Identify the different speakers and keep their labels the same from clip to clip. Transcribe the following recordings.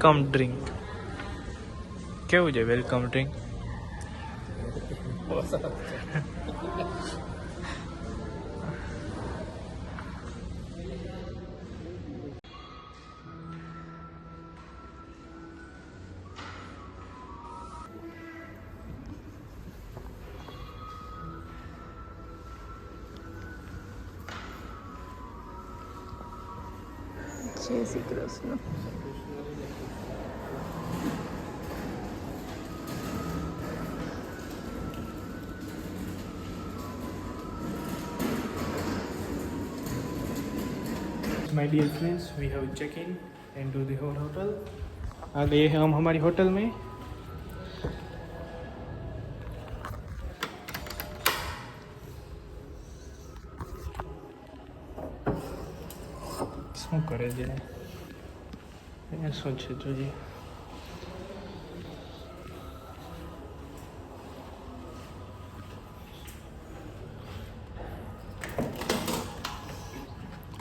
Speaker 1: Welcome drink કેવું છે welcome drink?
Speaker 2: જય Shri Krishna.
Speaker 1: My dear friends, we have checked in into the whole hotel. आ गए हैं हम हमारी होटल में. શું કરે છે? અહીંયા શું છે જોઈએ.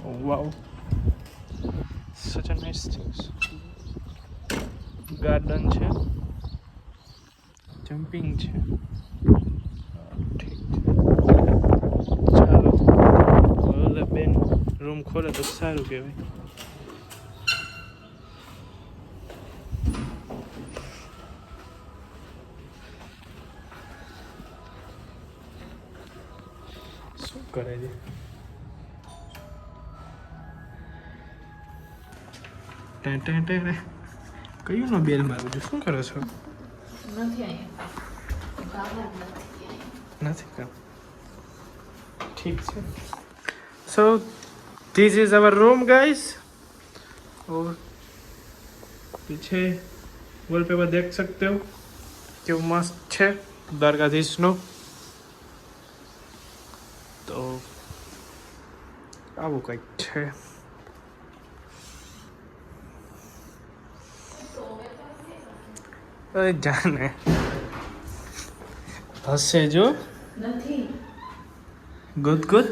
Speaker 1: Oh wow. Such a nice things. Garden છે, જમ્પિંગ છે. ઠીક છે, ચાલો ઓલે બેન રૂમ ખોલે તો સારું કહેવાય. શું કરે છે? કયું નો બેલ મારું છું? શું કરો છો? નથી કામ. ठीक है. So this is our room guys. और पीछे वॉलपेपर देख सकते हो क्यों मस्त है द्वारकाधीश नो. तो આવું કંઈક છે. અરે જાને હસે જો
Speaker 2: નથી
Speaker 1: ગુદ ગુદ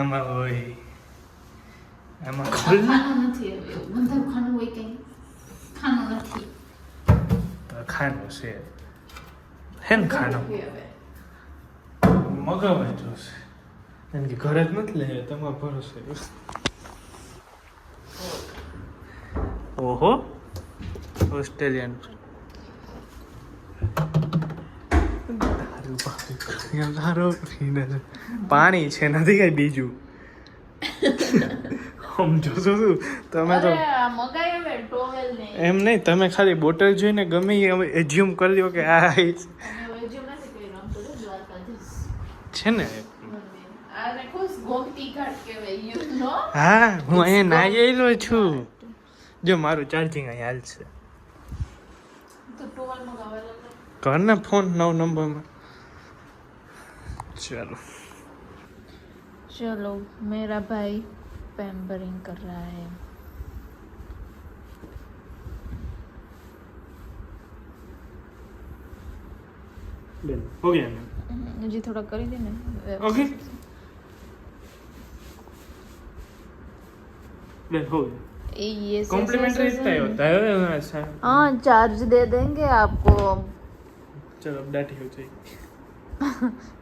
Speaker 1: આમાં હોય આમાં ખોલ
Speaker 2: ખાનું નથી હવે બંધર ખાનું હોય કઈ ખાનું નથી
Speaker 1: ખાનું છે હે ને ખાનું
Speaker 2: હવે
Speaker 1: મગાવાય જોશે એમ કે ઘરે જ નથી લે તમારો ભરોસે. ઓહો ઓસ્ટ્રેલિયન પાણી છે નથી કઈ બીજું. સમજો છો શું તમે તો
Speaker 2: મગાય હવે ટોવેલ ને
Speaker 1: એમ નહીં તમે ખાલી બોટલ જોઈને ગમે એઝ્યુમ કરી દો કે આ
Speaker 2: અને વેજ્યુ નથી કોઈ રમતો દ્વારકાધીશ
Speaker 1: છે ને.
Speaker 2: આને ખુશ ગોમતી ઘાટ કહેવાય યુ નો.
Speaker 1: હા હું અહીંયા નાયેલો છું. જો મારું ચાર્જિંગ અહીંયા હાલ છે.
Speaker 2: તો ટોવેલ મગાવેલો
Speaker 1: ઘરના ફોન 9 નંબરમાં. चलो
Speaker 2: चलो मेरा भाई पैम्परिंग कर रहा है.
Speaker 1: बेन हो गया ना.
Speaker 2: जी थोड़ा कर ही देना.
Speaker 1: ओके बेन हो गया.
Speaker 2: ये
Speaker 1: कॉम्प्लीमेंट्री इतना ही होता है ऐसा.
Speaker 2: हाँ चार्ज दे देंगे आपको.
Speaker 1: चलो अब डाटी हो जाएगी.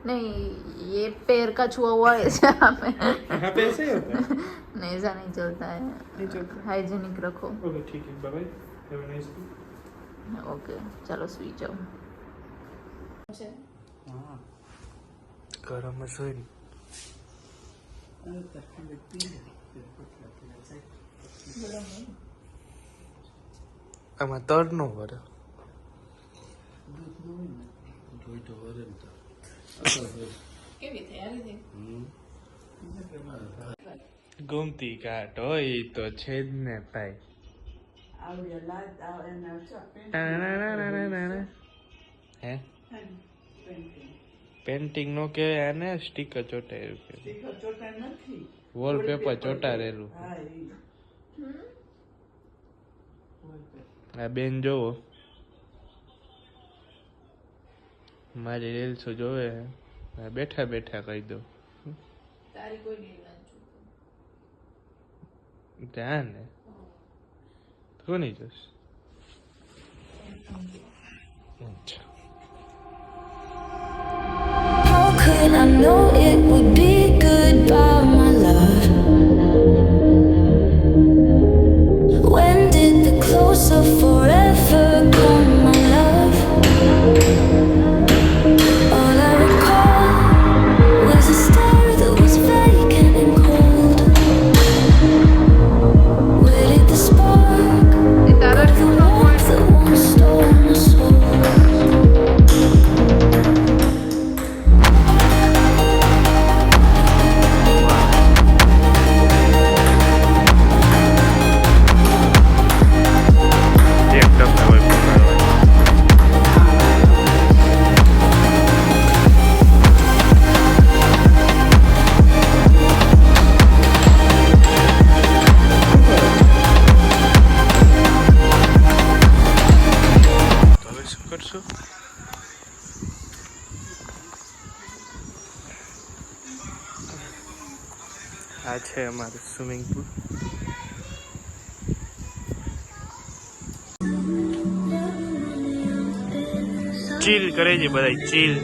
Speaker 2: नहीं ये पैर का छुआ हुआ है यहाँ पे.
Speaker 1: यहाँ पे ऐसे ही होता है.
Speaker 2: नहीं ऐसा नहीं चलता है.
Speaker 1: नहीं चलता.
Speaker 2: हाइजीनिक रखो.
Speaker 1: ओके ठीक है bye bye have a nice day.
Speaker 2: Okay चलो स्वी जाओ.
Speaker 1: हाँ गरम है આમાં તર નો વરે
Speaker 2: કેવી તૈયારી
Speaker 1: ગોમતી ઘાટ હોય તો છે જ ને ભાઈ. હે પેન્ટિંગ નો કે આને સ્ટીકર ચોટાયેલું કે વોલપેપર ચોટાડેલું. આ બેન જોવો મારી રીલ્સ જોવે બેઠા બેઠા કહી દો
Speaker 2: તારી કોઈ નહીં વાંચું
Speaker 1: ત્યાં ને તો કોની જોશ? અચ્છા.
Speaker 3: How could I know it would be goodbye, my love? When did the close of forever come, my love? All I recall was a stare that was vacant and cold. Where did the spark
Speaker 2: એ તારા
Speaker 3: of the warmth that once stole my soul?
Speaker 1: એકદમ નવાઈ પકડવાની. તો હવે શું કરશું? આ છે અમારું સ્વિમિંગ પુલ. ચીલ કરે છે બધા, ચીલ.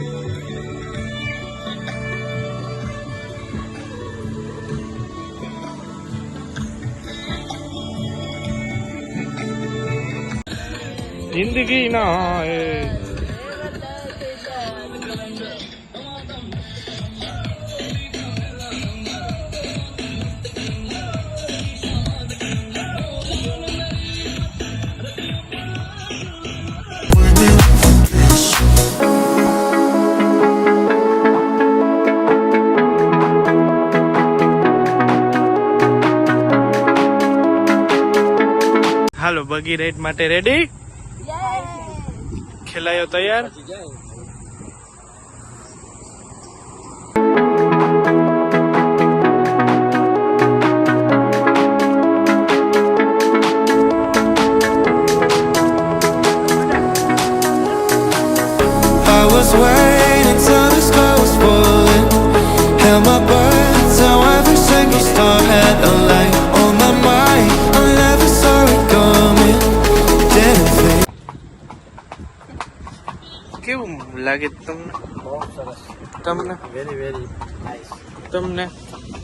Speaker 1: જિંદગી ના એ હાલો બગી રાઈડ માટે રેડી? ખેલાયો તૈયાર?
Speaker 4: I was waiting till the sky was falling. Held my breath till every single star had a light on my mind. I never saw it coming. Didn't think.
Speaker 1: કેવું લાગે તમને? તમને તમને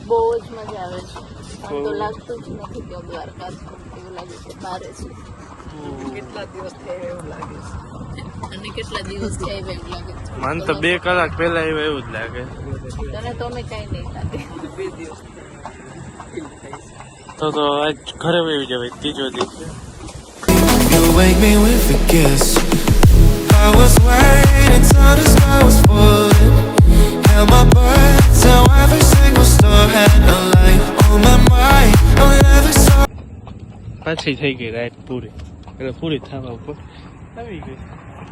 Speaker 2: બહુ જ મજા આવે છે. મને તો લાગતું જ નથી કે દ્વારકા છે. એવું લાગે છે બારે છે. કેટલા દિવસ થયા એવું લાગે છે. અને કેટલા દિવસ થયા એવું લાગે છે.
Speaker 1: મને તો 2 કલાક પહેલા આવ્યો એવું જ લાગે.
Speaker 2: તને તો અમે કઈ નહીં લાગે.
Speaker 1: તો આજ ઘરે વહી જવાય ત્રીજો દિવસ.
Speaker 4: You wake me with a kiss. I was waiting till the sky was falling. Held my breath till every single star had a light on my mind. I never saw.
Speaker 1: પાછી થઈ ગઈ રાઈડ પૂરી. એટલે પૂરી થવા ઉપર આવી ગઈ.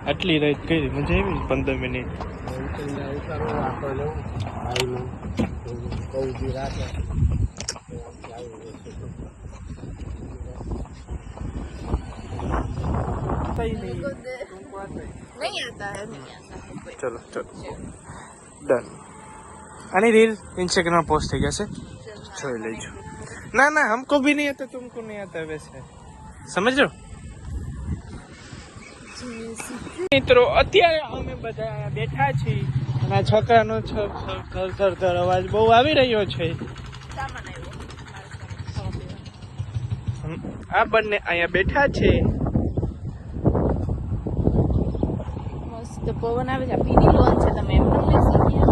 Speaker 1: આટલી ride કરી મજા આવી 15 મિનિટ.
Speaker 2: नहीं आता है, नहीं आता है कोई.
Speaker 1: ચલો ચલો ડન. આની રીલ इंस्टाग्राम पोस्ट થઈ જશે, જોઈ લેજો. ના ના हमको भी नहीं आता, तुमको नहीं आता वैसे, समझ लो. મિત્રો અત્યારે અમે બધા અહીંયા બેઠા છીએ અને આ છોકરાનો થર અવાજ બહુ આવી રહ્યો છે. આ બંને અહીંયા બેઠા છે.
Speaker 2: મસ્ત પવન આવે છે. પીની લોન છે, તમે એમ પણ લઈ શકીએ.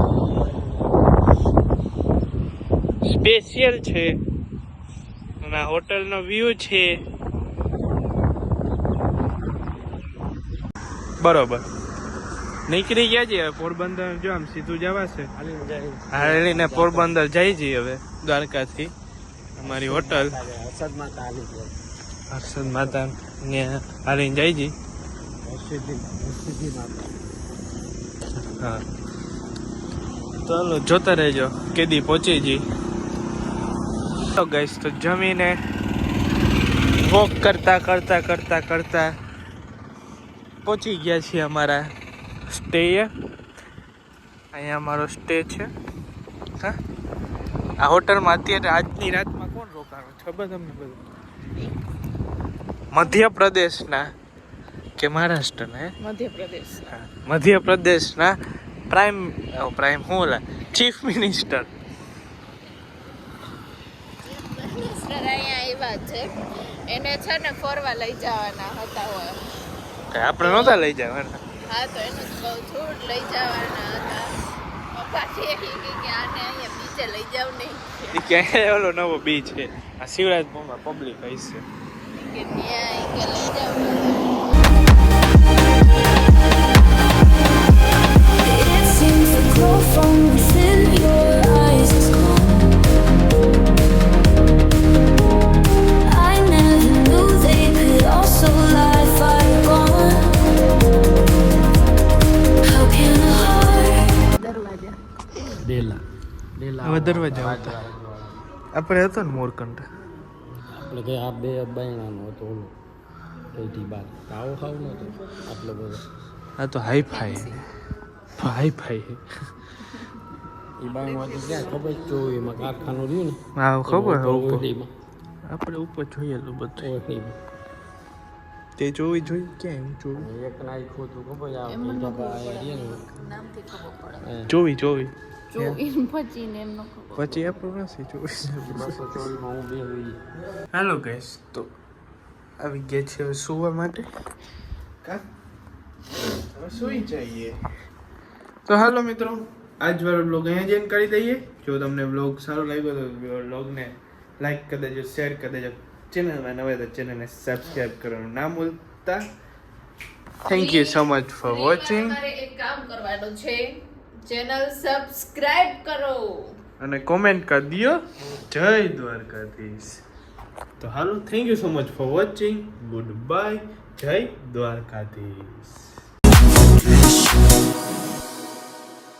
Speaker 1: સ્પેશિયલ છે અને આ હોટલનો વ્યૂ છે. બરોબર નીકળી ગયા છીએ હવે પોરબંદર. જો આમ સીધું જવાશે, હાલીને પોરબંદર જાય છે હવે દ્વારકાથી. અમારી હોટલ હર્ષદ માતા ને હાલીને જાય છે. હા ચાલો જોતા રહેજો કેદી પહોંચી જી. તો ગાઈસ તો જમીને વોક કરતા કરતા કરતા કરતા પહોંચી ગયા છીએ અમારા સ્ટે. અહીંયા અમારો સ્ટે છે. હા આ હોટલમાં અત્યારે આજની રાતમાં કોણ રોકાણો ખબર તમને? બધું મધ્યપ્રદેશના કે મહારાષ્ટ્રના હે
Speaker 2: મધ્યપ્રદેશ
Speaker 1: હા, મધ્યપ્રદેશના પ્રાઇમ શું ઓલા ચીફ મિનિસ્ટર
Speaker 2: મિનિસ્ટર અહીંયા આવ્યા છે એને છે ને ફરવા લઈ જવાના હતા હોય
Speaker 1: આપણે નહોતા લઈ જવાના
Speaker 2: હા તો એનું જ કહું છું લઈ જવાના હતા પાછી એ કહે કે આને અહીંયા બીચે લઈ જાવ નહીં
Speaker 1: એ ક્યાંય ઓલો નવો બીચ છે આ શિવરાજપુરમાં પબ્લિક હશે
Speaker 2: કે ત્યાં કે લઈ જાવ
Speaker 3: It seems the glow from within your eyes is gone. I never knew they could also light fire gone. How can a heart
Speaker 2: દરવાજા
Speaker 1: હવે દરવાજા આવતા આપણે હતો ને મોરકંઠ
Speaker 5: આપણે કે આ બે બાયણાનો હતો ઓલો એથી બાર આવો ખાવ નતો આટલો બધો
Speaker 1: આ તો હાઈફાઈ
Speaker 5: એ બાયણો તો ક્યાં ખબર જ ચોવીમાં કારખાનું રહ્યું ને
Speaker 1: હા ખબર હે ઉપર
Speaker 5: ઓહરીમાં.
Speaker 1: આપણે ઉપર જોયેલું બધું
Speaker 5: ઓહરીમાં.
Speaker 1: તે જોવી જોઈએ ક્યાં જોવી
Speaker 5: એક નાખ્યું હતું ખબર છે આ
Speaker 2: એમને
Speaker 5: બાબા આયા રહ્યા ને
Speaker 2: નામથી ખબર પડે
Speaker 1: જોવી
Speaker 2: ચોવીને પચીને એમ ન ખબર
Speaker 1: પછી આપણું નથી જોવી
Speaker 5: 224માં હું બે હોઈ
Speaker 1: હેલો ગાઈસ તો આવી ગયા છે હવે સુવા માટે કા હવે સુઈ જઈએ તો હાલો મિત્રો આજ વાળો બ્લોગ અહીંયા જ એન્ડ કરી દઈએ જો તમને બ્લોગ સારો લાગ્યો તો બ્લોગને લાઈક કરી દેજો શેર કરી દેજો ચેનલમાં નવા તો ચેનલને સબસ્ક્રાઇબ કરવાનું ના ભૂલતા thank you so much for watching
Speaker 2: તમારે એક કામ કરવાનું છે ચેનલ સબસ્ક્રાઇબ કરો
Speaker 1: અને કોમેન્ટ કરી દો જય દ્વારકાધીશ તો હાલો thank you so much for watching good bye જય દ્વારકાધીશ